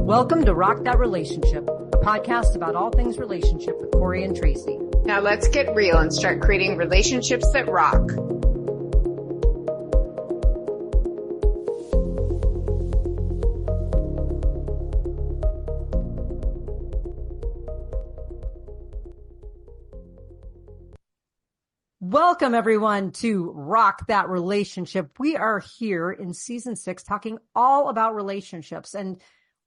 Welcome to Rock That Relationship, a podcast about all things relationship with Corey and Tracy. Now let's get real and start creating relationships that rock. Welcome, everyone, to Rock That Relationship. We are here in season 6 talking all about relationships. And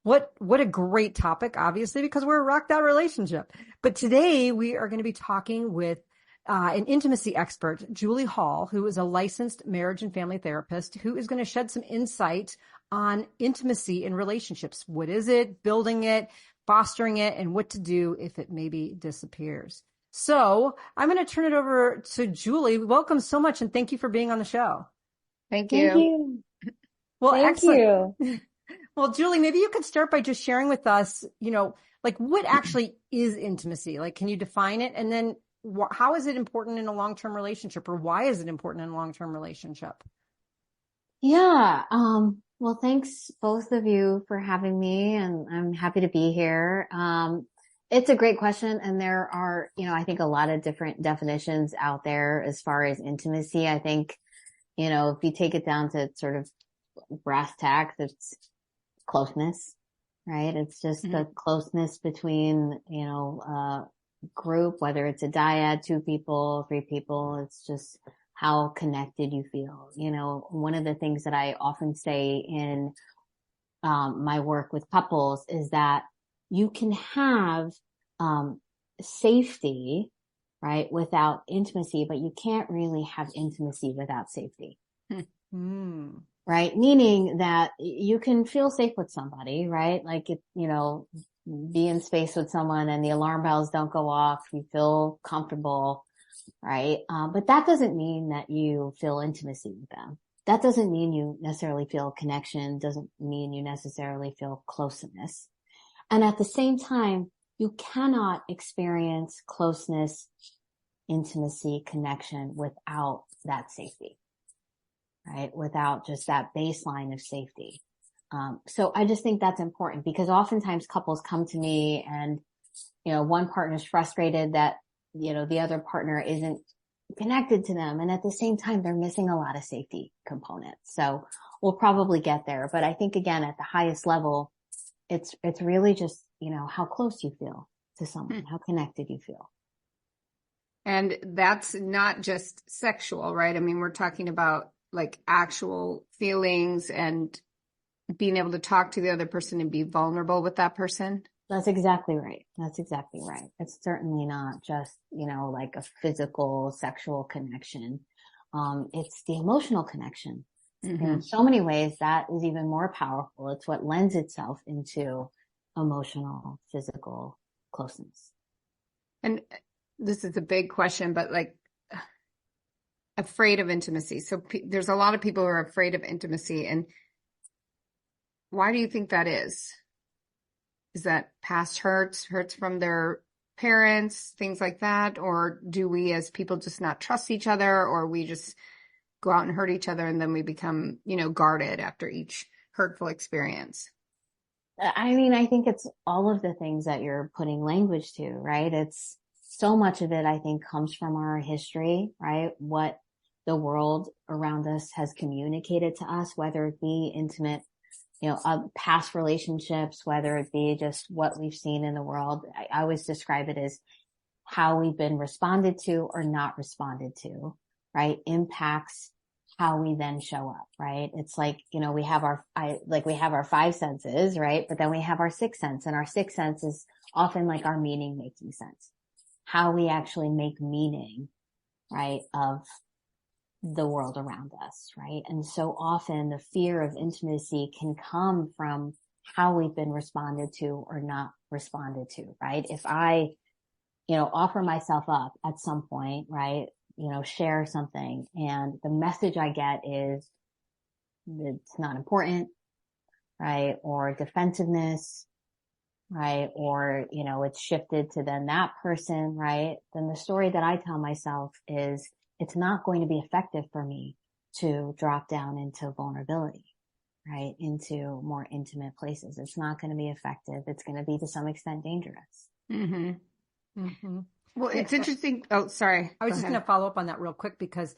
what a great topic, obviously, because we're a Rock That Relationship. But today we are going to be talking with an intimacy expert, Julie Hall, who is a licensed marriage and family therapist, who is going to shed some insight on intimacy in relationships. What is it, building it, fostering it, and what to do if it maybe disappears. So I'm going to turn it over to Julie. Welcome so much, and thank you for being on the show. Thank you. Thank you. Well, Thank excellent. you. Well, Julie, maybe you could start by just sharing with us, like what actually is intimacy? Like, can you define it? And then how is it important in a long-term relationship, or why is it important in a long-term relationship? Yeah. Well, thanks both of you for having me, and I'm happy to be here. It's a great question. And there are, I think a lot of different definitions out there as far as intimacy. I think, if you take it down to sort of brass tacks, it's closeness, right? It's just the closeness between, a group, whether it's a dyad, 2 people, 3 people. It's just how connected you feel. One of the things that I often say in, my work with couples is that you can have, safety, right, without intimacy, but you can't really have intimacy without safety. Right? Meaning that you can feel safe with somebody, right? Like, be in space with someone and the alarm bells don't go off. You feel comfortable, right? But that doesn't mean that you feel intimacy with them. That doesn't mean you necessarily feel connection, doesn't mean you necessarily feel closeness. And at the same time, you cannot experience closeness, intimacy, connection without that safety, right? Without just that baseline of safety. So I just think that's important, because oftentimes couples come to me and, one partner is frustrated that, the other partner isn't connected to them. And at the same time, they're missing a lot of safety components. So we'll probably get there. But I think, again, at the highest level, it's really just, how close you feel to someone, how connected you feel. And that's not just sexual, right? I mean, we're talking about like actual feelings and being able to talk to the other person and be vulnerable with that person. That's exactly right. That's exactly right. It's certainly not just, like a physical sexual connection. It's the emotional connection. In so many ways, that is even more powerful. It's what lends itself into emotional, physical closeness. And this is a big question, but like afraid of intimacy. So there's a lot of people who are afraid of intimacy. And why do you think that is? Is that past hurts from their parents, things like that? Or do we as people just not trust each other, or we just go out and hurt each other and then we become, guarded after each hurtful experience? I mean, I think it's all of the things that you're putting language to, right? It's so much of it, I think, comes from our history, right? What the world around us has communicated to us, whether it be intimate, past relationships, whether it be just what we've seen in the world. I always describe it as how we've been responded to or not responded to, right? Impacts how we then show up, right? It's like, we have our 5 senses, right? But then we have our 6th sense, and our 6th sense is often like our meaning making sense. How we actually make meaning, right, of the world around us, right? And so often the fear of intimacy can come from how we've been responded to or not responded to, right? If I, offer myself up at some point, right, share something, and the message I get is it's not important, right? Or defensiveness, right? Or, it's shifted to then that person, right? Then the story that I tell myself is it's not going to be effective for me to drop down into vulnerability, right, into more intimate places. It's not going to be effective. It's going to be to some extent dangerous. Mm-hmm. Mm-hmm. Well, it's interesting. Oh, sorry. I was just going to follow up on that real quick because,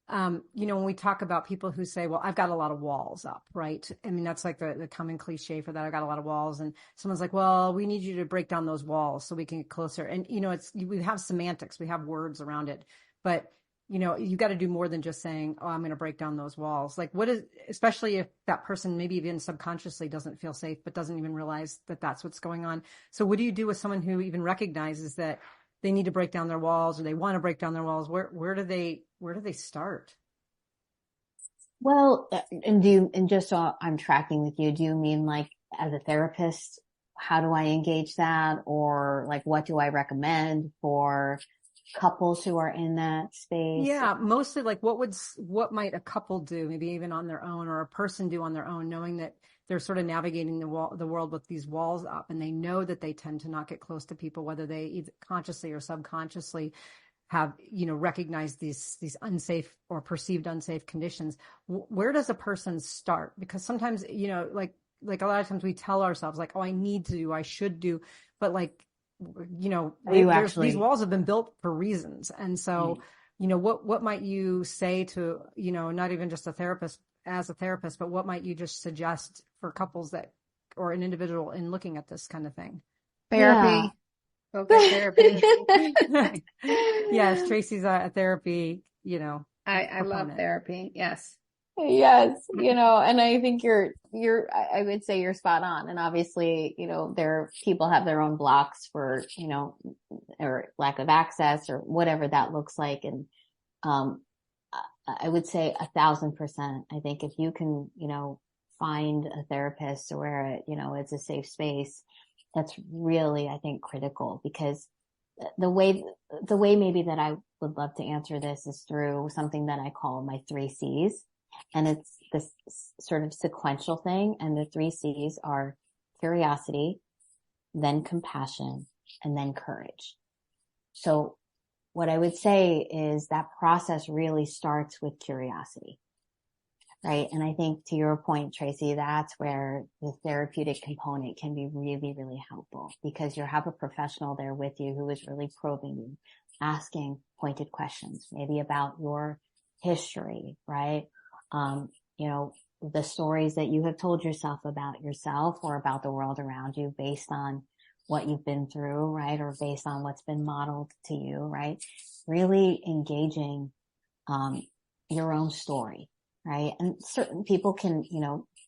when we talk about people who say, well, I've got a lot of walls up, right? I mean, that's like the common cliche for that. I've got a lot of walls, and someone's like, well, we need you to break down those walls so we can get closer. And, we have semantics, we have words around it, but you got to do more than just saying, oh, I'm going to break down those walls. Like especially if that person maybe even subconsciously doesn't feel safe, but doesn't even realize that that's what's going on. So what do you do with someone who even recognizes that they need to break down their walls or they want to break down their walls? Where do they start? Well, and just so I'm tracking with you, do you mean like as a therapist, how do I engage that? Or like, what do I recommend for couples who are in that space? Yeah, mostly like what might a couple do, maybe even on their own, or a person do on their own, knowing that they're sort of navigating the world with these walls up, and they know that they tend to not get close to people, whether they either consciously or subconsciously have, recognized these unsafe or perceived unsafe conditions. Where does a person start? Because sometimes, like a lot of times we tell ourselves like, oh, I should do, but like, these walls have been built for reasons. And so, what might you say to, not even just as a therapist, but what might you just suggest for couples or an individual in looking at this kind of thing? Therapy. Focus therapy. Yes, Tracy's a therapy, I love therapy. Yes. Yes, and I think I would say you're spot on. And obviously, people have their own blocks for, or lack of access or whatever that looks like. And, I would say 1,000%. I think if you can, find a therapist where, it's a safe space, that's really, I think, critical, because the way maybe that I would love to answer this is through something that I call my 3 C's. And it's this sort of sequential thing. And the 3 C's are curiosity, then compassion, and then courage. So what I would say is that process really starts with curiosity, right? And I think to your point, Tracy, that's where the therapeutic component can be really, really helpful, because you have a professional there with you who is really probing you, asking pointed questions, maybe about your history, right? The stories that you have told yourself about yourself or about the world around you based on what you've been through, right? Or based on what's been modeled to you, right? Really engaging, your own story, right? And certain people can,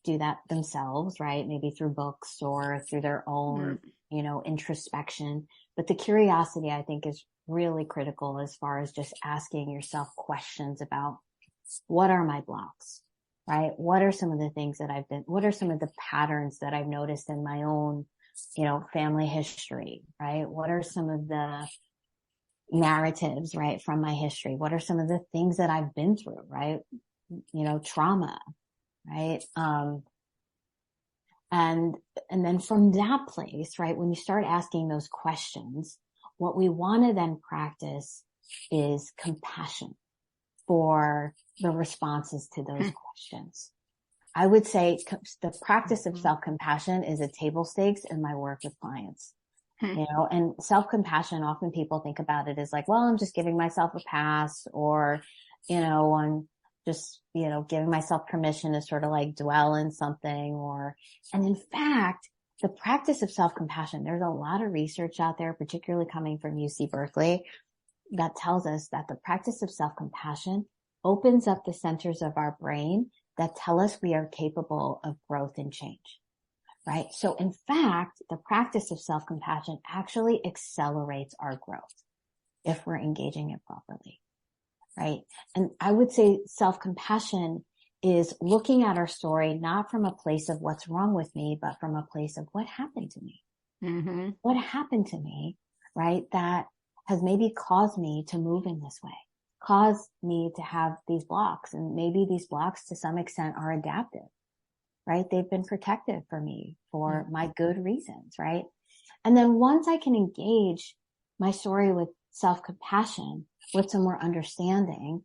do that themselves, right? Maybe through books or through their own, introspection. But the curiosity, I think, is really critical as far as just asking yourself questions about, what are my blocks, right? What are some of the things that what are some of the patterns that I've noticed in my own, family history, right? What are some of the narratives, right, from my history? What are some of the things that I've been through, right? Trauma, right? And then from that place, right, when you start asking those questions, what we want to then practice is compassion for the responses to those questions. I would say the practice of self-compassion is a table stakes in my work with clients. And self-compassion, often people think about it as like, well, I'm just giving myself a pass, or, I'm just, giving myself permission to sort of like dwell in something, and in fact, the practice of self-compassion, there's a lot of research out there, particularly coming from UC Berkeley, that tells us that the practice of self-compassion opens up the centers of our brain that tell us we are capable of growth and change, right? So in fact, the practice of self-compassion actually accelerates our growth if we're engaging it properly, right? And I would say self-compassion is looking at our story not from a place of what's wrong with me, but from a place of what happened to me. Mm-hmm. What happened to me, right? That has maybe caused me to move in this way, caused me to have these blocks. And maybe these blocks to some extent are adaptive, right? They've been protective for me for my good reasons, right? And then once I can engage my story with self-compassion, with some more understanding,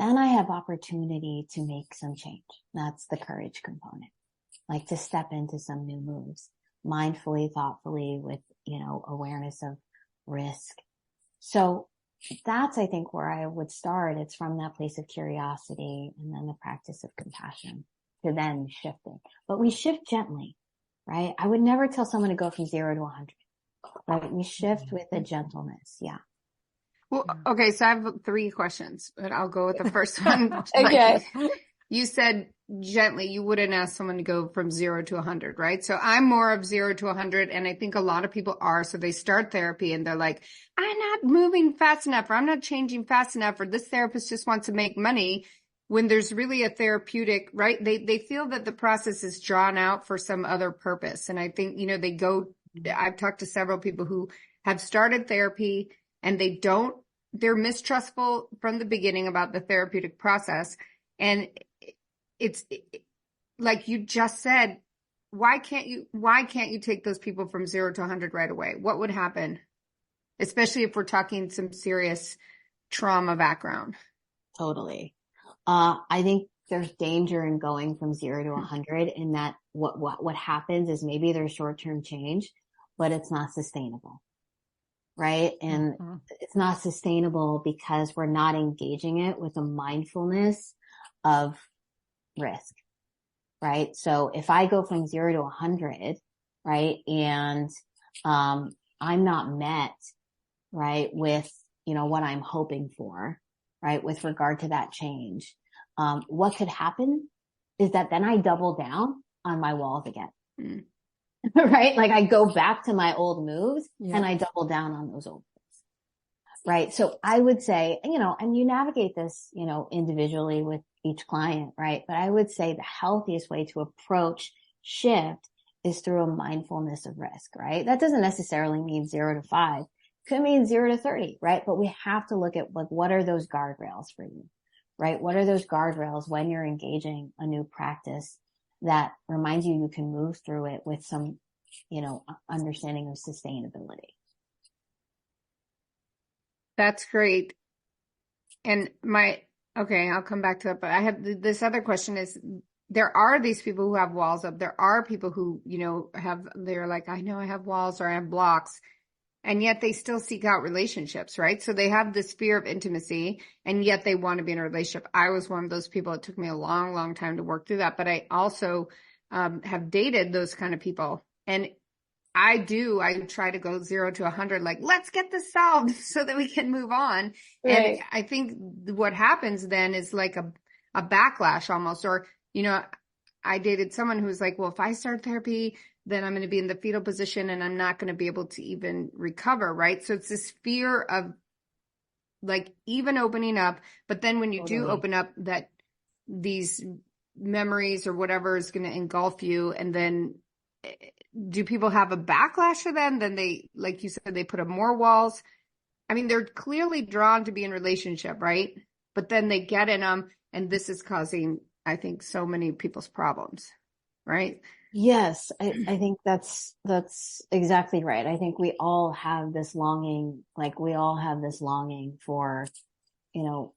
then I have opportunity to make some change. That's the courage component, like to step into some new moves, mindfully, thoughtfully, with, awareness of risk. So that's, I think, where I would start. It's from that place of curiosity and then the practice of compassion to then shifting. But we shift gently, right? I would never tell someone to go from 0 to 100, right? We shift with a gentleness. Yeah. Well, okay. So I have 3 questions, but I'll go with the first one. Okay. You said gently, you wouldn't ask someone to go from 0 to 100, right? So I'm more of 0 to 100. And I think a lot of people are. So they start therapy and they're like, I'm not moving fast enough, or I'm not changing fast enough, or this therapist just wants to make money, when there's really a therapeutic, right? They feel that the process is drawn out for some other purpose. And I think, I've talked to several people who have started therapy and they're mistrustful from the beginning about the therapeutic process. And it's like you just said, why can't you take those people from 0 to 100 right away? What would happen? Especially if we're talking some serious trauma background. Totally. I think there's danger in going from 0 to 100 in that what happens is maybe there's short-term change, but it's not sustainable. Right. And it's not sustainable because we're not engaging it with a mindfulness of risk. Right. So if I go from 0 to 100, right, and, I'm not met, right, with, what I'm hoping for, right, with regard to that change, what could happen is that then I double down on my walls again. Right? Like I go back to my old moves and I double down on those old moves. Right. So I would say, and you navigate this, individually with each client, right? But I would say the healthiest way to approach shift is through a mindfulness of risk, right? That doesn't necessarily mean 0 to 5. It could mean 0 to 30, right? But we have to look at what are those guardrails for you, right? What are those guardrails when you're engaging a new practice that reminds you can move through it with some, understanding of sustainability. That's great. And I'll come back to that, but I have this other question is, there are these people who have walls up. There are people who, they're like, I know I have walls or I have blocks, and yet they still seek out relationships, right? So they have this fear of intimacy and yet they want to be in a relationship. I was one of those people. It took me a long, long time to work through that, but I also, have dated those kind of people. And I try to go 0 to 100, like, let's get this solved so that we can move on. Right. And I think what happens then is like a backlash almost, or, I dated someone who was like, well, if I start therapy, then I'm going to be in the fetal position and I'm not going to be able to even recover. Right. So it's this fear of like even opening up, but then when you do open up, that these memories or whatever is going to engulf you, and then do people have a backlash to them? Then they, like you said, they put up more walls. I mean, they're clearly drawn to be in relationship, right? But then they get in them, and this is causing, I think, so many people's problems, right? Yes, I think that's exactly right. I think we all have this longing, for,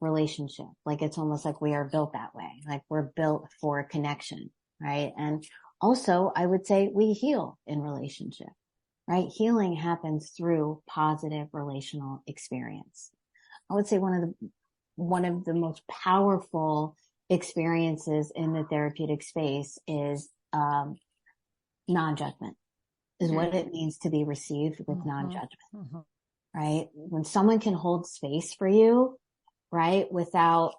relationship. Like it's almost like we are built that way. Like we're built for connection, right? And also, I would say we heal in relationship, right? Healing happens through positive relational experience. I would say one of the most powerful experiences in the therapeutic space is non-judgment, is what it means to be received with non-judgment, right? When someone can hold space for you, right, without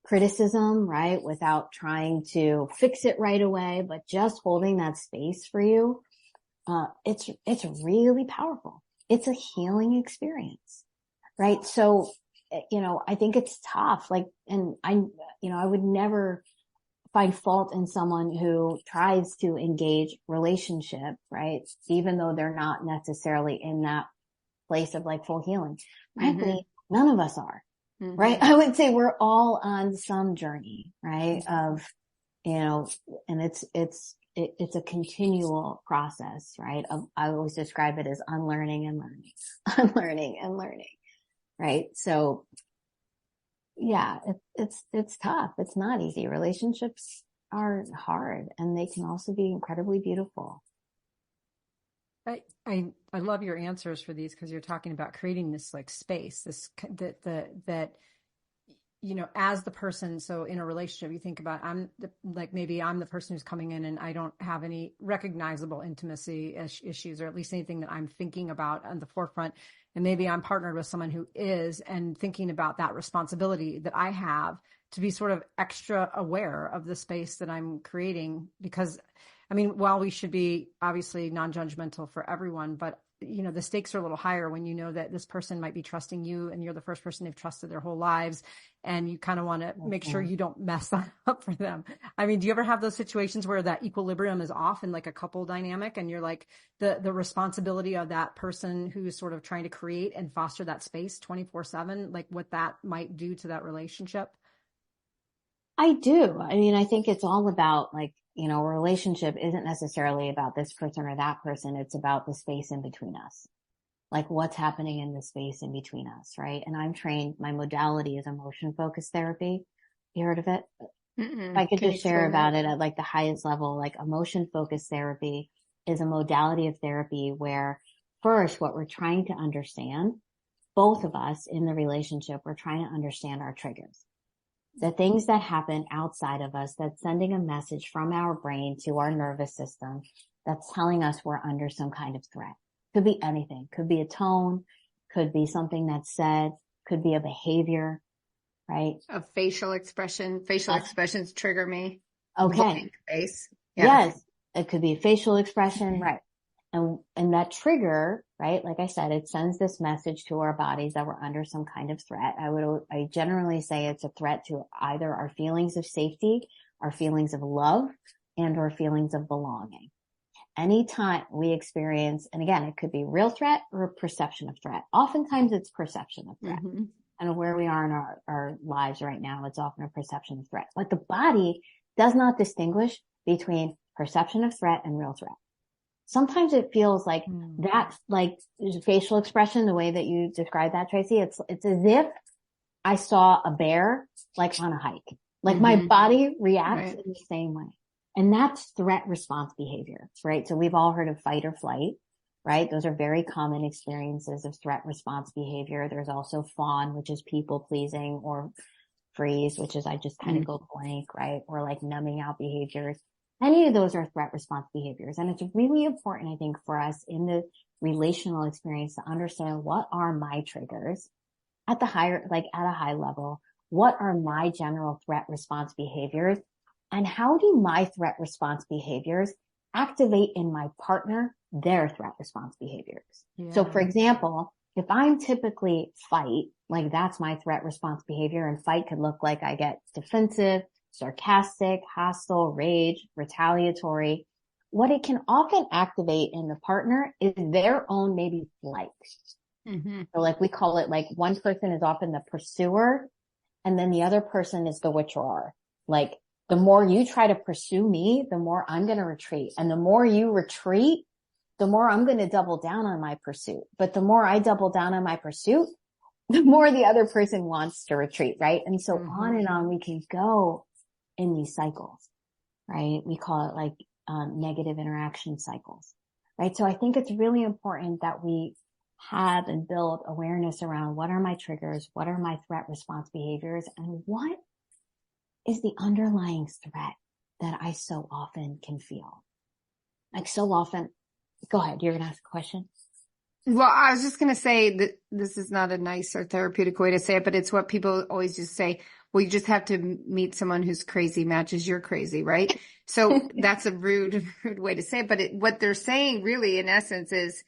criticism, right, without trying to fix it right away, but just holding that space for you, it's really powerful. It's a healing experience, right? So, I think it's tough. Like, and I would never find fault in someone who tries to engage relationship, right? Even though they're not necessarily in that place of like full healing. Frankly, none of us are, right? I would say we're all on some journey, right? Of, and it's a continual process, right? I always describe it as unlearning and learning, unlearning and learning, right? So yeah, it's tough. It's not easy. Relationships are hard, and they can also be incredibly beautiful. I love your answers for these, because you're talking about creating this like space, this that as the person. So in a relationship, you think about maybe I'm the person who's coming in and I don't have any recognizable intimacy issues, or at least anything that I'm thinking about on the forefront. And maybe I'm partnered with someone who is, and thinking about that responsibility that I have to be sort of extra aware of the space that I'm creating. Because while we should be obviously non-judgmental for everyone, but the stakes are a little higher when you know that this person might be trusting you and you're the first person they've trusted their whole lives, and you kind of want to make sure you don't mess that up for them. Do you ever have those situations where that equilibrium is off in like a couple dynamic, and you're like the responsibility of that person who's sort of trying to create and foster that space 24/7, like what that might do to that relationship? I do. I think it's all about a relationship isn't necessarily about this person or that person. It's about the space in between us. Like what's happening in the space in between us, right? And I'm trained, my modality is emotion focused therapy. You heard of it? If I could just share about it at like the highest level, like emotion focused therapy is a modality of therapy where first what we're trying to understand, both of us in the relationship, we're trying to understand our triggers. The things that happen outside of us that's sending a message from our brain to our nervous system that's telling us we're under some kind of threat. Could be anything. Could be a tone, could be something that's said, could be a behavior, right? A facial expression. Facial expressions trigger me. Okay. Blank face. Yeah. Yes. It could be a facial expression, right? And that trigger, right? Like I said, it sends this message to our bodies that we're under some kind of threat. I generally say it's a threat to either our feelings of safety, our feelings of love, and our feelings of belonging. Anytime we experience, and again, it could be real threat or a perception of threat. Oftentimes it's perception of threat. Mm-hmm. And where we are in our lives right now, it's often a perception of threat. But the body does not distinguish between perception of threat and real threat. Sometimes it feels like that's like facial expression, the way that you described that, Tracy. It's as if I saw a bear like on a hike. Like my body reacts in the same way. And that's threat response behavior, right? So we've all heard of fight or flight, right? Those are very common experiences of threat response behavior. There's also fawn, which is people pleasing, or freeze, which is I just kind of go blank, right? Or like numbing out behaviors. Any of those are threat response behaviors. And it's really important, I think, for us in the relational experience to understand what are my triggers at a high level. What are my general threat response behaviors? And how do my threat response behaviors activate in my partner their threat response behaviors? Yeah. So for example, if I'm typically fight, like that's my threat response behavior, and fight could look like I get defensive, sarcastic, hostile, rage, retaliatory. What it can often activate in the partner is their own maybe flight. Mm-hmm. So like we call it, like one person is often the pursuer and then the other person is the withdrawer. Like the more you try to pursue me, the more I'm going to retreat. And the more you retreat, the more I'm going to double down on my pursuit. But the more I double down on my pursuit, the more the other person wants to retreat, right? And so on and on we can go in these cycles, right? We call it like negative interaction cycles, right? So I think it's really important that we have and build awareness around what are my triggers, what are my threat response behaviors, and what is the underlying threat that I so often can feel. Like so often, go ahead, you're going to ask a question? Well, I was just going to say that this is not a nice or therapeutic way to say it, but it's what people always just say. Well, you just have to meet someone who's crazy matches your crazy, right? So that's a rude way to say it. But what they're saying really in essence is,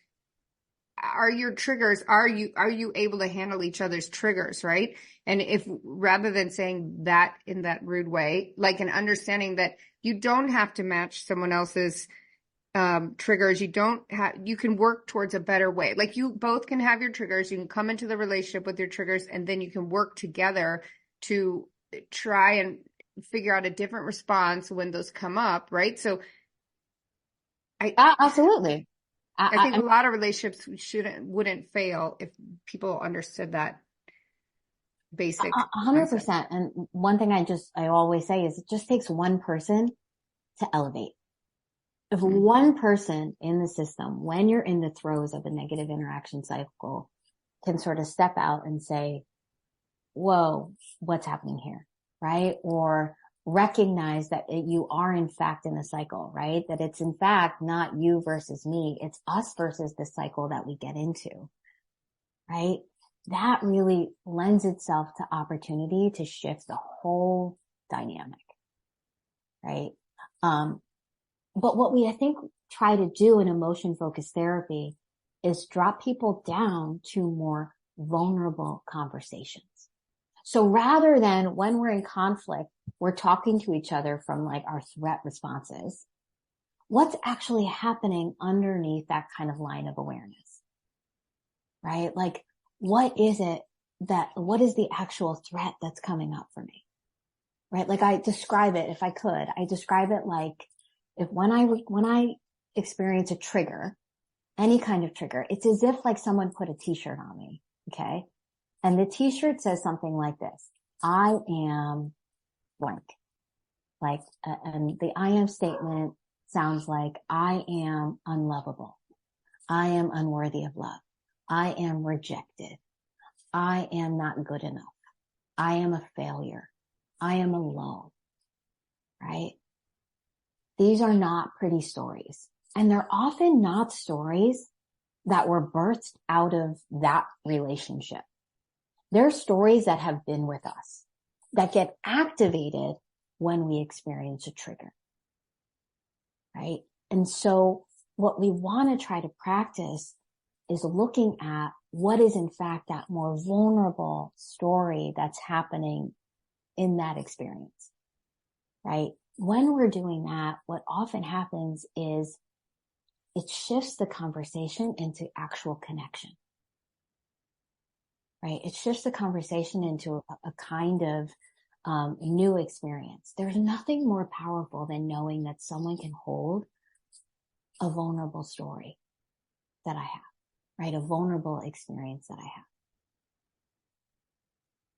are your triggers, are you able to handle each other's triggers, right? And if rather than saying that in that rude way, like an understanding that you don't have to match someone else's triggers, you can work towards a better way. Like you both can have your triggers, you can come into the relationship with your triggers, and then you can work together to try and figure out a different response when those come up, right? So absolutely. I think a lot of relationships wouldn't fail if people understood that. basic. 100%. And one thing I always say is it just takes one person to elevate. If one person in the system, when you're in the throes of a negative interaction cycle, can sort of step out and say, whoa, what's happening here? Right? Or recognize that you are in fact in a cycle, right? That it's in fact not you versus me. It's us versus the cycle that we get into, right? That really lends itself to opportunity to shift the whole dynamic, right? But what we, I think, try to do in emotion-focused therapy is drop people down to more vulnerable conversations. So rather than when we're in conflict, we're talking to each other from like our threat responses, what's actually happening underneath that kind of line of awareness, right? Like, what is the actual threat that's coming up for me, right? Like I describe it, if I could, I describe it like, when I experience a trigger, any kind of trigger, it's as if like someone put a t-shirt on me. Okay. And the t-shirt says something like this: I am blank. Like, and the I am statement sounds like I am unlovable. I am unworthy of love. I am rejected. I am not good enough. I am a failure. I am alone. Right? These are not pretty stories. And they're often not stories that were birthed out of that relationship. They're stories that have been with us, that get activated when we experience a trigger. Right? And so what we want to try to practice is looking at what is in fact that more vulnerable story that's happening in that experience. Right? When we're doing that, what often happens is it shifts the conversation into actual connection, right? It shifts the conversation into a kind of new experience. There's nothing more powerful than knowing that someone can hold a vulnerable story that I have, right? A vulnerable experience that I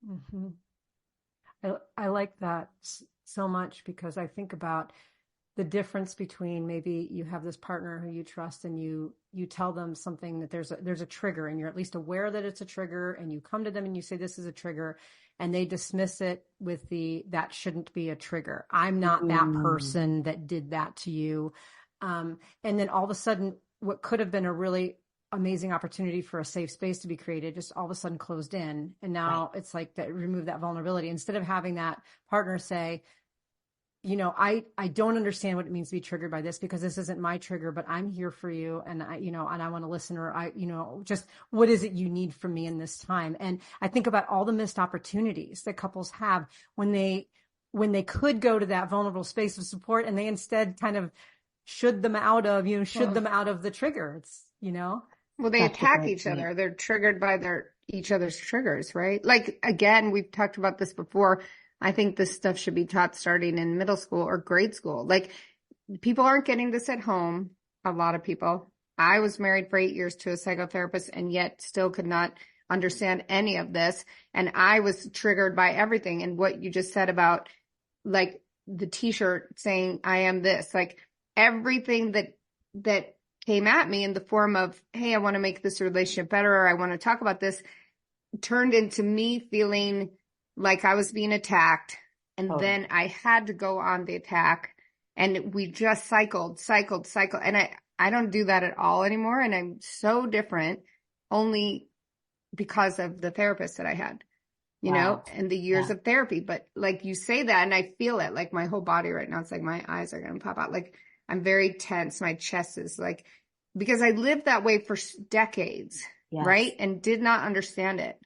have. Mm-hmm. I like that so much, because I think about the difference between maybe you have this partner who you trust and you tell them something, that there's a trigger, and you're at least aware that it's a trigger, and you come to them and you say, this is a trigger, and they dismiss it with that shouldn't be a trigger. I'm not that person that did that to you. And then all of a sudden, what could have been a really amazing opportunity for a safe space to be created, just all of a sudden closed in. And now It's like that, remove that vulnerability, instead of having that partner say, I don't understand what it means to be triggered by this, because this isn't my trigger, but I'm here for you. And and I want to listen, or just what is it you need from me in this time? And I think about all the missed opportunities that couples have when they could go to that vulnerable space of support, and they instead kind of should them out of the trigger. It's, Well, they attack each other. They're triggered by each other's triggers, right? Like, again, we've talked about this before. I think this stuff should be taught starting in middle school or grade school. Like, people aren't getting this at home. A lot of people. I was married for 8 years to a psychotherapist and yet still could not understand any of this. And I was triggered by everything. And what you just said about like the t-shirt saying, I am this, like everything that came at me in the form of, hey, I want to make this relationship better, or I want to talk about this, turned into me feeling like I was being attacked. And then I had to go on the attack, and we just cycled. And I don't do that at all anymore. And I'm so different only because of the therapist that I had, and the years of therapy. But like you say that, and I feel it, like my whole body right now, it's like my eyes are going to pop out. Like I'm very tense. My chest is like, because I lived that way for decades, right? And did not understand it.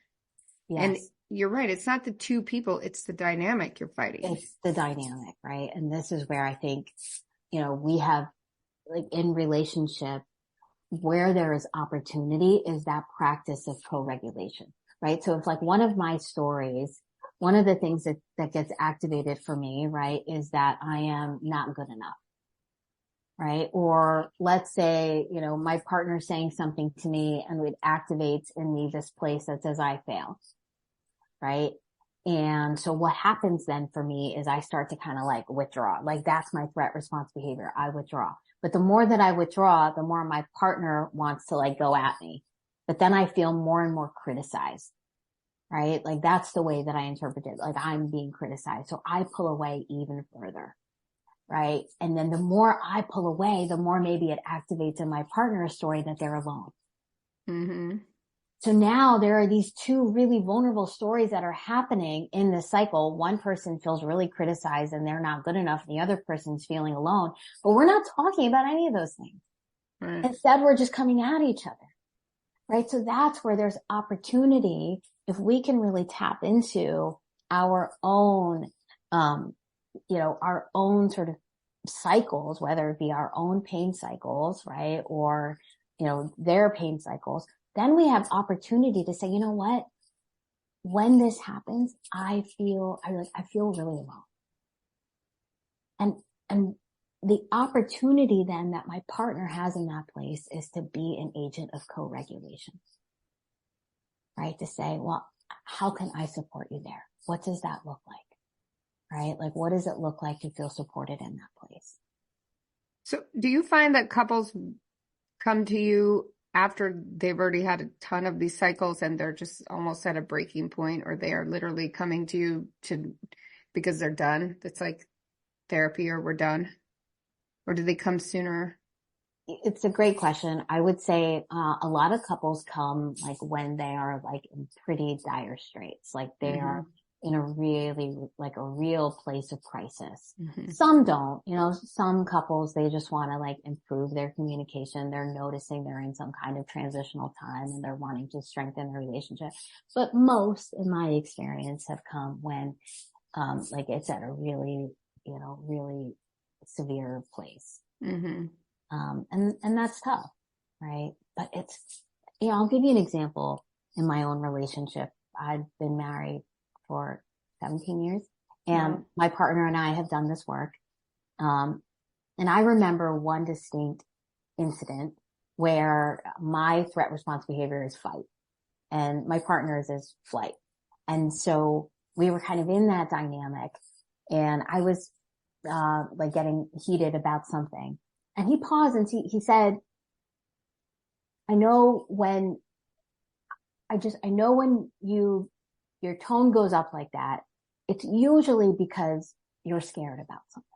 Yes. And you're right. It's not the two people. It's the dynamic you're fighting. It's the dynamic, right? And this is where I think, we have, like, in relationship, where there is opportunity is that practice of co-regulation, right? So if like one of my stories, one of the things that gets activated for me, right, is that I am not good enough. Right? Or let's say, my partner saying something to me, and it activates in me this place that says I fail. right? And so what happens then for me is I start to kind of like withdraw. Like that's my threat response behavior. I withdraw. But the more that I withdraw, the more my partner wants to like go at me. But then I feel more and more criticized, right? Like that's the way that I interpret it. Like I'm being criticized. So I pull away even further, right? And then the more I pull away, the more maybe it activates in my partner's story that they're alone. Mm-hmm. So now there are these two really vulnerable stories that are happening in this cycle. One person feels really criticized and they're not good enough, and the other person's feeling alone. But we're not talking about any of those things. Right. Instead, we're just coming at each other, right? So that's where there's opportunity if we can really tap into our own, our own sort of cycles, whether it be our own pain cycles, right? Or, their pain cycles. Then we have opportunity to say, you know what? When this happens, I feel really alone. And the opportunity then that my partner has in that place is to be an agent of co-regulation, right? To say, well, how can I support you there? What does that look like? Right? Like, what does it look like to feel supported in that place? So do you find that couples come to you after they've already had a ton of these cycles and they're just almost at a breaking point, or they are literally coming to you because they're done? It's like therapy, or we're done. Or do they come sooner? It's a great question. I would say a lot of couples come like when they are like in pretty dire straits, like they are in a really like a real place of crisis. Mm-hmm. Some don't, some couples, they just want to like improve their communication. They're noticing they're in some kind of transitional time and they're wanting to strengthen their relationship. But most, in my experience, have come when like it's at a really, really severe place. Mm-hmm. And that's tough, right? But it's, I'll give you an example in my own relationship. I've been married for 17 years and my partner and I have done this work. And I remember one distinct incident where my threat response behavior is fight and my partner's is flight. And so we were kind of in that dynamic and I was, like getting heated about something. And he paused and he said, I know when your tone goes up like that, it's usually because you're scared about something.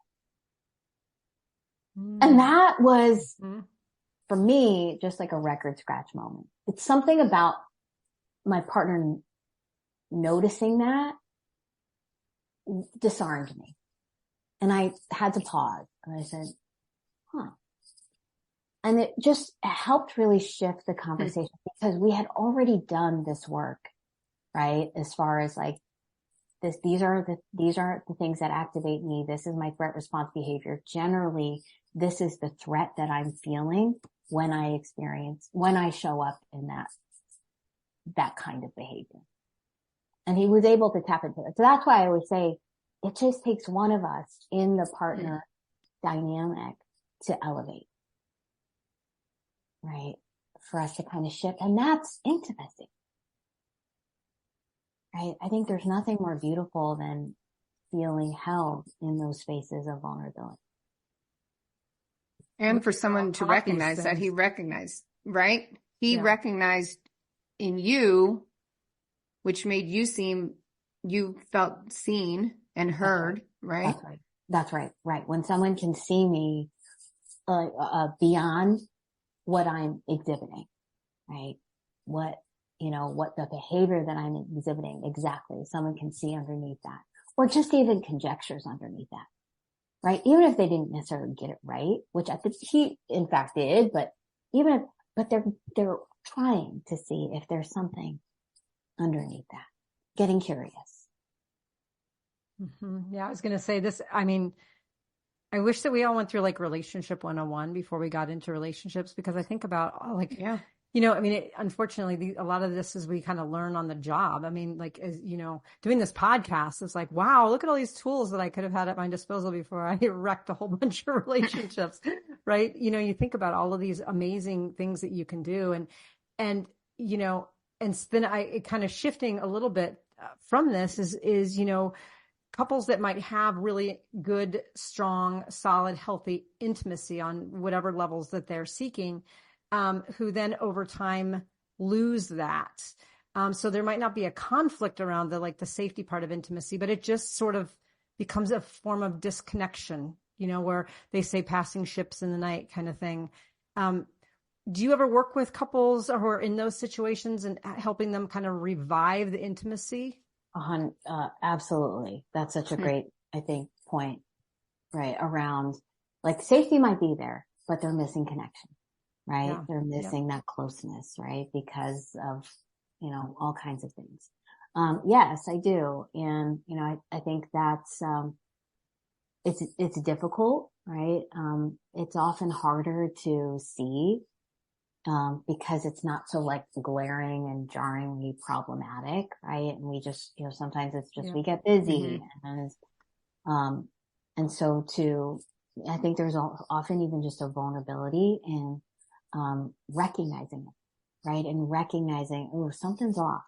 And that was, for me, just like a record scratch moment. It's something about my partner noticing that disarmed me. And I had to pause and I said, and it just helped really shift the conversation because we had already done this work, right? As far as like this, these are the things that activate me. This is my threat response behavior. Generally, this is the threat that I'm feeling when I show up in that kind of behavior. And he was able to tap into it. So that's why I always say it just takes one of us in the partner dynamic to elevate, right? For us to kind of shift. And that's intimacy, right? I think there's nothing more beautiful than feeling held in those spaces of vulnerability. And for someone to recognize that he recognized, right? He recognized in you, which made you felt seen and heard, right? That's right. Right. When someone can see me beyond what I'm exhibiting, right? What the behavior that I'm exhibiting exactly. Someone can see underneath that, or just even conjectures underneath that, right? Even if they didn't necessarily get it right, which I think he in fact did, but they're trying to see if there's something underneath that, getting curious. Mm-hmm. Yeah, I was going to say this. I mean, I wish that we all went through like relationship 101 before we got into relationships, because I think about unfortunately, a lot of this is we kind of learn on the job. I mean, like, as doing this podcast, it's like, wow, look at all these tools that I could have had at my disposal before I wrecked a whole bunch of relationships, right? You think about all of these amazing things that you can do, and then it kind of shifting a little bit from this is, you know, couples that might have really good, strong, solid, healthy intimacy on whatever levels that they're seeking, who then over time lose that. So there might not be a conflict around the safety part of intimacy, but it just sort of becomes a form of disconnection, you know, where they say passing ships in the night kind of thing. Do you ever work with couples who are in those situations and helping them kind of revive the intimacy? Absolutely. That's such a great, I think, point, right? Around like safety might be there, but they're missing connection, right? Yeah. They're missing that closeness, right? Because of, you know, all kinds of things. Yes, I do. And, you know, I think that's, it's difficult, right? It's often harder to see, because it's not so like glaring and jarringly problematic, right? And we just, you know, sometimes it's just, we get busy and so I think there's often even just a vulnerability in, recognizing it, right? And recognizing, oh, something's off,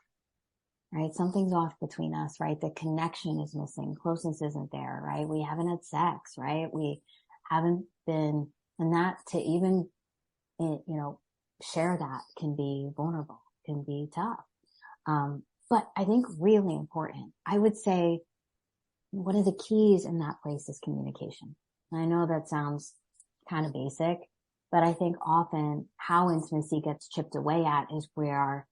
right? Something's off between us, right? The connection is missing. Closeness isn't there, right? We haven't had sex, right? We haven't been, and that to even, you know, share that can be vulnerable, can be tough. But I think really important, I would say one of the keys in that place is communication. And I know that sounds kind of basic, but I think often how intimacy gets chipped away at is we are,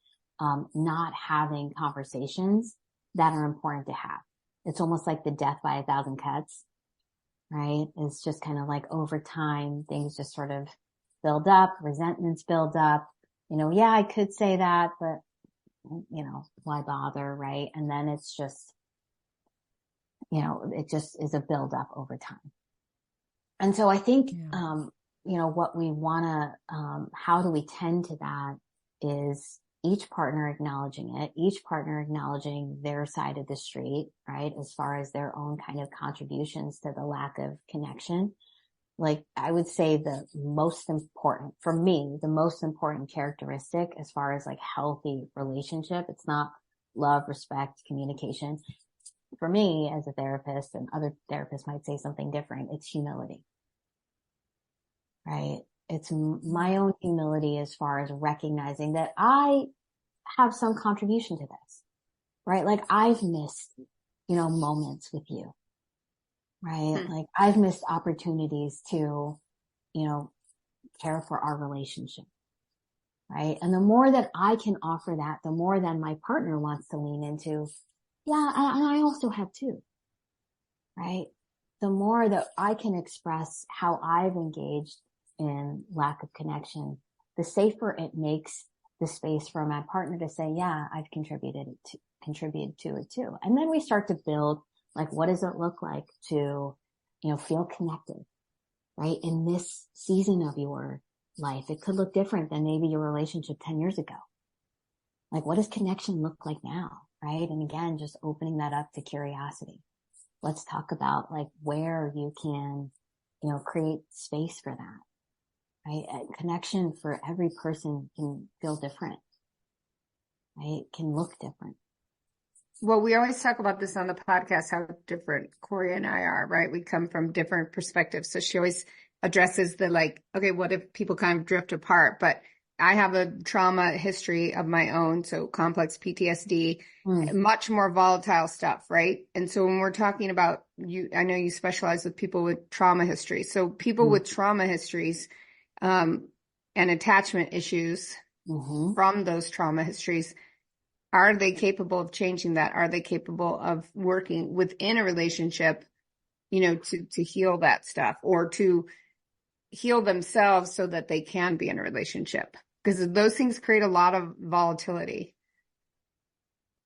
not having conversations that are important to have. It's almost like the death by 1,000 cuts, right? It's just kind of like over time, things just sort of build up, resentments build up, you know, yeah, I could say that, but you know, why bother, right? And then it's just, you know, it just is a build up over time. And so I think, you know, what we want to, how do we tend to that is each partner acknowledging it, each partner acknowledging their side of the street, right? As far as their own kind of contributions to the lack of connection. Like I would say the most important, for me, the most important characteristic as far as like healthy relationship, it's not love, respect, communication. For me as a therapist, and other therapists might say something different, it's humility, right? It's my own humility as far as recognizing that I have some contribution to this, right? Like I've missed, you know, moments with you. Right? Like I've missed opportunities to, you know, care for our relationship. Right? And the more that I can offer that, the more then my partner wants to lean into, yeah, and I also have too. Right? The more that I can express how I've engaged in lack of connection, the safer it makes the space for my partner to say, yeah, I've contributed to it too. And then we start to build, like, what does it look like to, you know, feel connected, right? In this season of your life, it could look different than maybe your relationship 10 years ago. Like, what does connection look like now, right? And again, just opening that up to curiosity. Let's talk about like where you can, you know, create space for that, right? Connection for every person can feel different, right? Can look different. Well, we always talk about this on the podcast, how different Corey and I are, right? We come from different perspectives. So she always addresses the like, okay, what if people kind of drift apart? But I have a trauma history of my own. So complex PTSD, much more volatile stuff, right? And so when we're talking about you, I know you specialize with people with trauma history. So people with trauma histories, and attachment issues from those trauma histories, are they capable of changing that? Are they capable of working within a relationship, you know, to heal that stuff or to heal themselves so that they can be in a relationship? Because those things create a lot of volatility.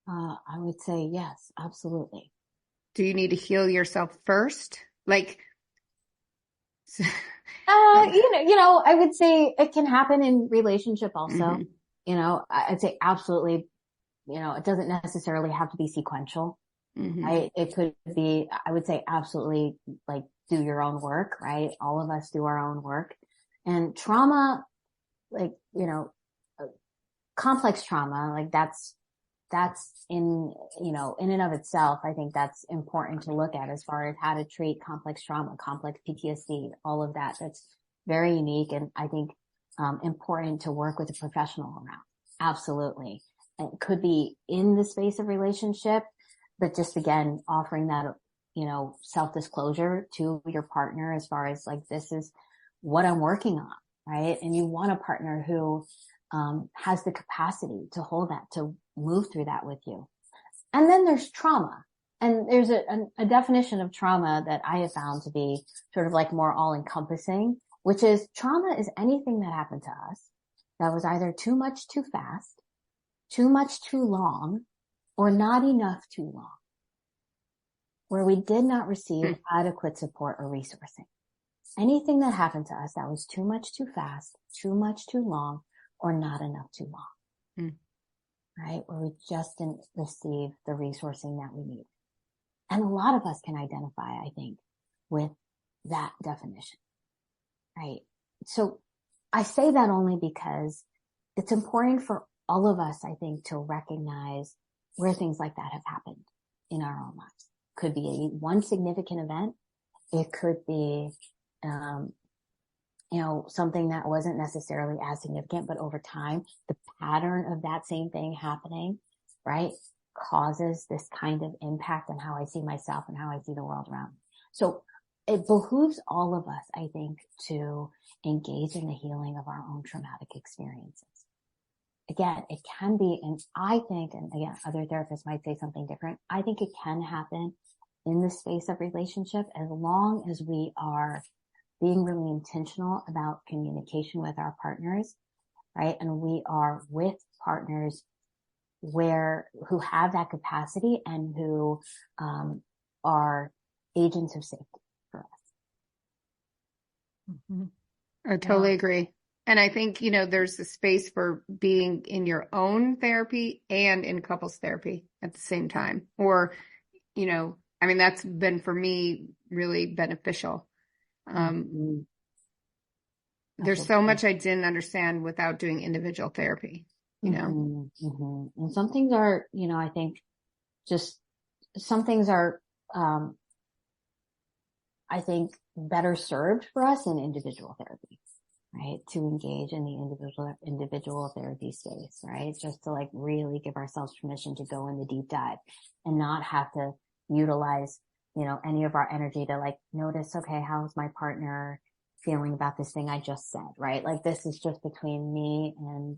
I would say yes, absolutely. Do you need to heal yourself first? Like, you know, I would say it can happen in relationship also. You know, I'd say absolutely. You know, it doesn't necessarily have to be sequential, right? It could be, I would say absolutely like do your own work, right? All of us do our own work. And trauma, like, you know, complex trauma, like that's that's in and of itself, I think that's important to look at as far as how to treat complex trauma, complex PTSD, all of that. That's very unique. And I think, important to work with a professional around. Absolutely. And it could be in the space of relationship, but just again, offering that, self-disclosure to your partner as far as like, this is what I'm working on, right? And you want a partner who, has the capacity to hold that, to move through that with you. And then there's trauma. And there's a definition of trauma that I have found to be sort of like more all-encompassing, which is trauma is anything that happened to us that was either too much too fast, too much too long, or not enough too long, where we did not receive adequate support or resourcing. Anything that happened to us that was too much too fast, too much too long, or not enough too long, right? Where we just didn't receive the resourcing that we need. And a lot of us can identify, I think, with that definition, right? So I say that only because it's important for all of us, I think, to recognize where things like that have happened in our own lives. Could be one significant event. It could be, something that wasn't necessarily as significant, but over time, the pattern of that same thing happening, right, causes this kind of impact on how I see myself and how I see the world around me. So it behooves all of us, I think, to engage in the healing of our own traumatic experiences. Again, it can be, and I think, and again, other therapists might say something different. I think it can happen in the space of relationship as long as we are being really intentional about communication with our partners, right? And we are with partners who have that capacity and who, are agents of safety for us. Mm-hmm. I totally agree. And I think, there's a space for being in your own therapy and in couples therapy at the same time. Or, that's been for me really beneficial. There's so much I didn't understand without doing individual therapy, And some things are, I think just some things are, I think better served for us in individual therapy, right? To engage in the individual therapy space, right? Just to like really give ourselves permission to go in the deep dive and not have to utilize, any of our energy to like notice, okay, how's my partner feeling about this thing I just said, right? Like this is just between me and,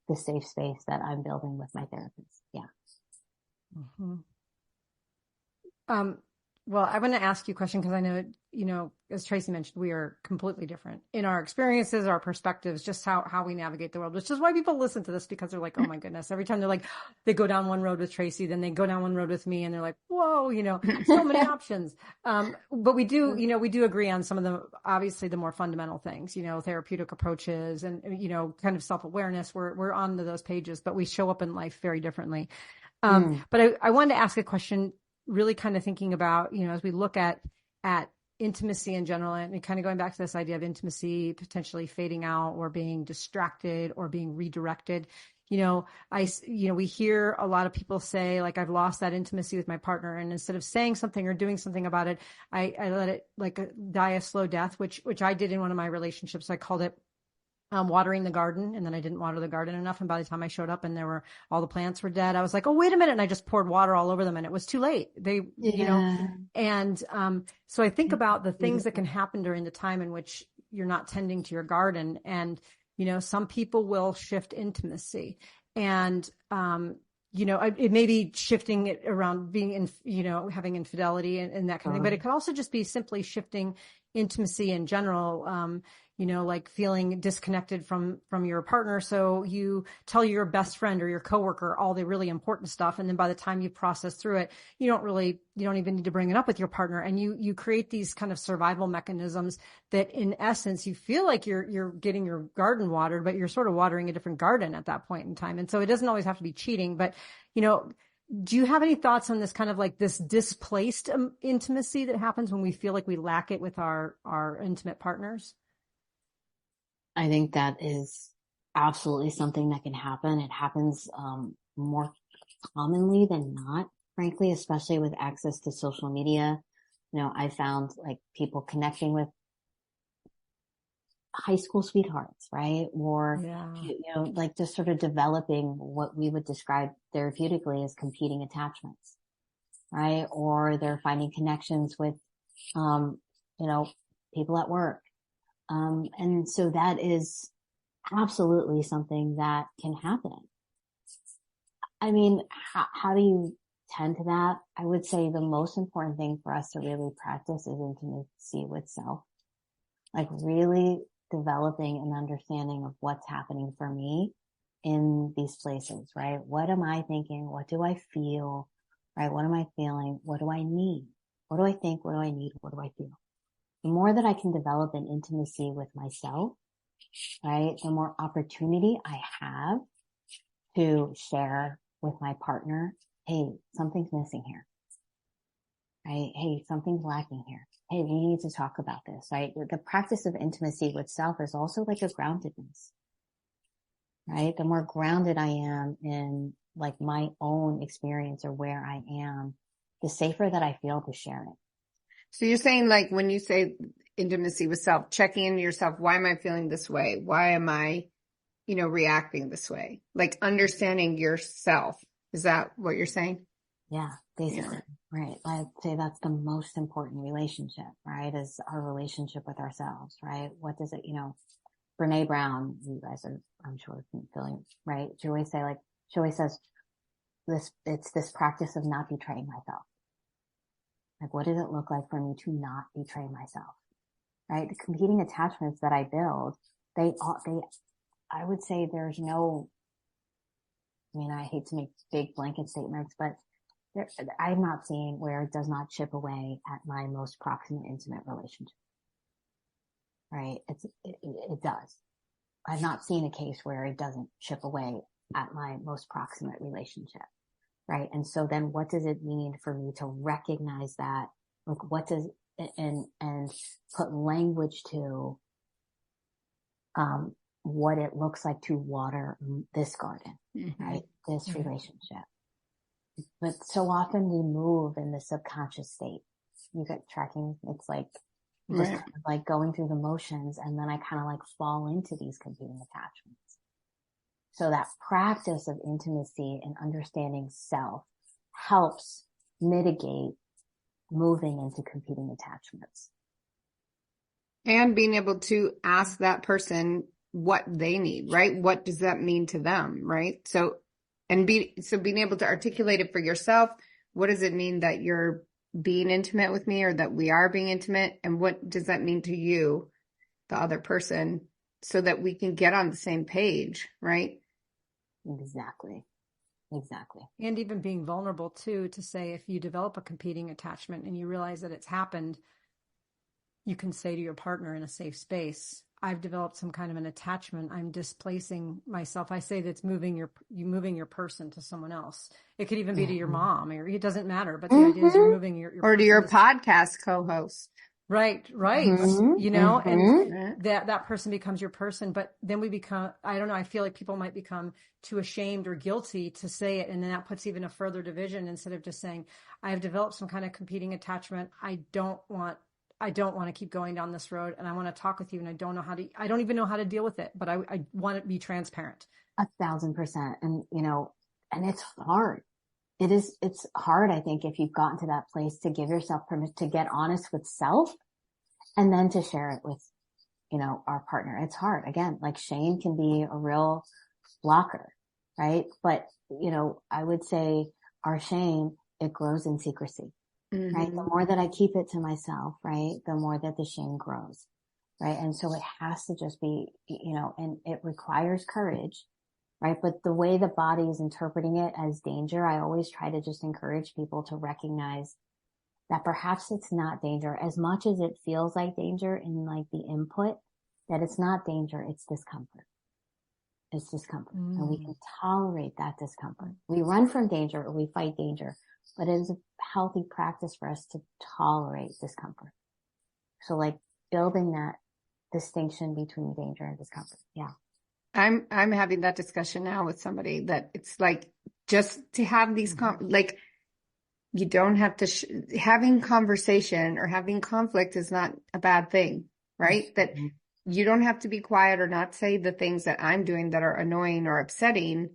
the safe space that I'm building with my therapist. Yeah. Mm-hmm. Well, I want to ask you a question because I know, as Tracy mentioned, we are completely different in our experiences, our perspectives, just how we navigate the world, which is why people listen to this because they're like, oh my goodness, every time they're like, they go down one road with Tracy, then they go down one road with me and they're like, whoa, so many options. But we do agree on some of the, obviously the more fundamental things, therapeutic approaches and, kind of self-awareness. We're on to those pages, but we show up in life very differently. But I wanted to ask a question, really kind of thinking about, as we look at intimacy in general and kind of going back to this idea of intimacy potentially fading out or being distracted or being redirected, we hear a lot of people say like, I've lost that intimacy with my partner. And instead of saying something or doing something about it, I let it like die a slow death, which I did in one of my relationships. I called it watering the garden, and then I didn't water the garden enough. And by the time I showed up and all the plants were dead, I was like, oh, wait a minute. And I just poured water all over them and it was too late. So I think about the things that can happen during the time in which you're not tending to your garden. And, some people will shift intimacy and, it may be shifting it around being in, having infidelity and that kind of thing, but it could also just be simply shifting intimacy in general. Like feeling disconnected from your partner. So you tell your best friend or your coworker all the really important stuff. And then by the time you process through it, you don't even need to bring it up with your partner. And you create these kind of survival mechanisms that in essence, you feel like you're getting your garden watered, but you're sort of watering a different garden at that point in time. And so it doesn't always have to be cheating, but do you have any thoughts on this kind of like this displaced intimacy that happens when we feel like we lack it with our intimate partners? I think that is absolutely something that can happen. It happens more commonly than not, frankly, especially with access to social media. I found like people connecting with high school sweethearts, right? Or, like just sort of developing what we would describe therapeutically as competing attachments, right? Or they're finding connections with, people at work. And so that is absolutely something that can happen. I mean, how do you tend to that? I would say the most important thing for us to really practice is intimacy with self. Like really developing an understanding of what's happening for me in these places, right? What am I thinking? What do I feel? Right? What am I feeling? What do I need? What do I think? What do I need? What do I feel? The more that I can develop an intimacy with myself, right? The more opportunity I have to share with my partner, hey, something's missing here, right? Hey, something's lacking here. Hey, we need to talk about this, right? The practice of intimacy with self is also like a groundedness, right? The more grounded I am in like my own experience or where I am, the safer that I feel to share it. So you're saying like when you say intimacy with self, checking in yourself, why am I feeling this way? Why am I, reacting this way? Like understanding yourself. Is that what you're saying? Yeah, basically. Yeah. Right. I'd say that's the most important relationship, right? Is our relationship with ourselves, right? What does it, Brené Brown, you guys are, I'm sure, feeling, right? She always says it's this practice of not betraying myself. Like, what does it look like for me to not betray myself? Right? The competing attachments that I build, I would say there's no, I hate to make big blanket statements, but I'm not seeing where it does not chip away at my most proximate, intimate relationship. Right? It does. I've not seen a case where it doesn't chip away at my most proximate relationship. Right? And so then what does it mean for me to recognize that? Like what does, and put language to, what it looks like to water this garden, right? This relationship. But so often we move in the subconscious state. You get tracking. It's like, just kind of like going through the motions, and then I kind of like fall into these competing attachments. So that practice of intimacy and understanding self helps mitigate moving into competing attachments. And being able to ask that person what they need, right? What does that mean to them, right? So being able to articulate it for yourself, what does it mean that you're being intimate with me, or that we are being intimate? And what does that mean to you, the other person, so that we can get on the same page, right? Exactly. And even being vulnerable too, to say if you develop a competing attachment and you realize that it's happened, you can say to your partner in a safe space, I've developed some kind of an attachment. I'm displacing myself. I say that's moving your person to someone else. It could even be to your mom, or it doesn't matter. But the idea is you're moving your or to your podcast co-host. Right. And that person becomes your person, but then we become, I don't know, I feel like people might become too ashamed or guilty to say it. And then that puts even a further division, instead of just saying, I have developed some kind of competing attachment. I don't want to keep going down this road, and I want to talk with you, and I don't even know how to deal with it, but I want to be transparent. 1,000%. And, and it's hard. It's hard, I think, if you've gotten to that place to give yourself permission to get honest with self and then to share it with, our partner. It's hard. Again, like shame can be a real blocker, right? But, I would say our shame, it grows in secrecy, right? The more that I keep it to myself, right? The more that the shame grows, right? And so it has to just be, and it requires courage, right? But the way the body is interpreting it as danger, I always try to just encourage people to recognize that perhaps it's not danger as much as it feels like danger in like the input, that it's not danger, it's discomfort. It's discomfort. And we can tolerate that discomfort. We run from danger or we fight danger, but it is a healthy practice for us to tolerate discomfort. So like building that distinction between danger and discomfort. Yeah. I'm having that discussion now with somebody, that it's like just to have these, like, you don't have to, having conversation or having conflict is not a bad thing, right? That you don't have to be quiet or not say the things that I'm doing that are annoying or upsetting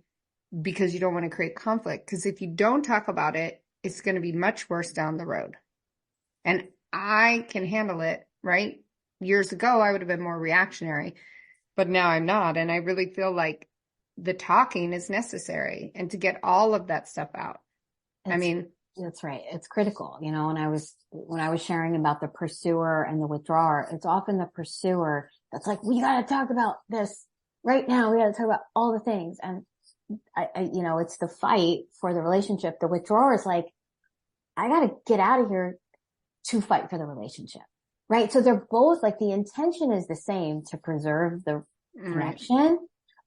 because you don't want to create conflict. Because if you don't talk about it, it's going to be much worse down the road. And I can handle it, right? Years ago, I would have been more reactionary, but now I'm not. And I really feel like the talking is necessary and to get all of that stuff out. That's right. It's critical, you know, when I was sharing about the pursuer and the withdrawer, it's often the pursuer that's like, we got to talk about this right now. We got to talk about all the things. And you know, it's the fight for the relationship. The withdrawer is like, I got to get out of here to fight for the relationship. Right. So they're both like, the intention is the same to preserve the connection,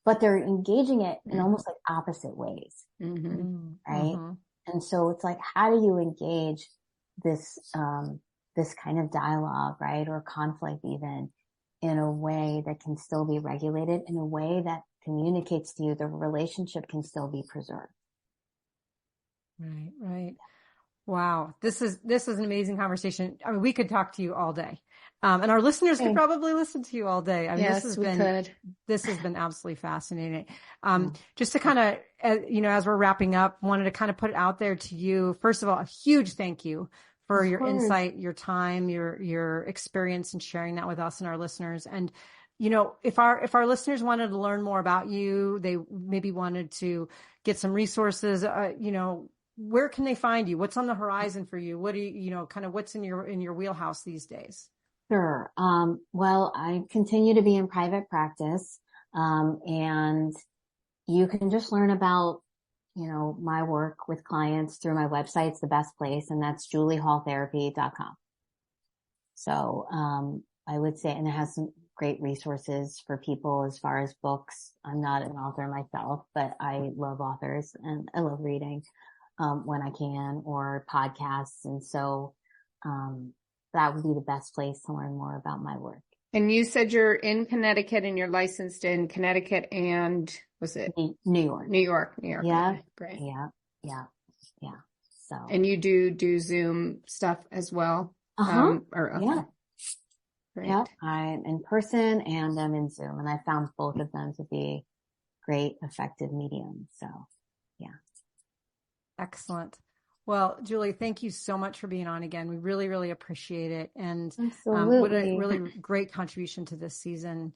but they're engaging it in almost like opposite ways. Right. And so it's like, how do you engage this, this kind of dialogue, right? Or conflict even in a way that can still be regulated, in a way that communicates to you the relationship can still be preserved. Right. Wow. This is an amazing conversation. I mean, we could talk to you all day. And our listeners could probably listen to you all day. I mean, yes, this has been absolutely fascinating. Just to kind of, you know, as we're wrapping up, wanted to kind of put it out there to you. First of all, a huge thank you for your insight, your time, your experience and sharing that with us and our listeners. And, you know, if our listeners wanted to learn more about you, they maybe wanted to get some resources, you know, where can they find you? What's on the horizon for you? What do you know, kind of what's in your wheelhouse these days? Sure. Well, I continue to be in private practice. And you can just learn about, you know, my work with clients through my website. It's the best place, and that's juliehalltherapy.com. So, I would say, and it has some great resources for people as far as books. I'm not an author myself, but I love authors and I love reading, when I can, or podcasts. And so, that would be the best place to learn more about my work. And you said you're in Connecticut and you're licensed in Connecticut and was it? New York. New York. Yeah. Okay, great. Yeah. So. And you do Zoom stuff as well? Yeah. Great. Yeah. I'm in person and I'm in Zoom, and I found both of them to be great, effective mediums. So, yeah. Excellent. Well, Julie, thank you so much for being on again. We really, really appreciate it. And what a really great contribution to this season.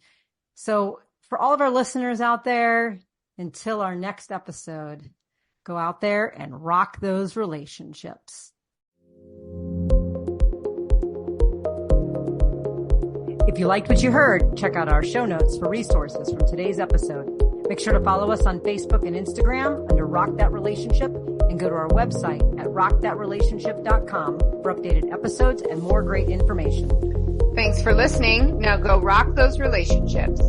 So for all of our listeners out there, until our next episode, go out there and rock those relationships. If you liked what you heard, check out our show notes for resources from today's episode. Make sure to follow us on Facebook and Instagram under Rock That Relationship, and go to our website at rockthatrelationship.com for updated episodes and more great information. Thanks for listening. Now go rock those relationships.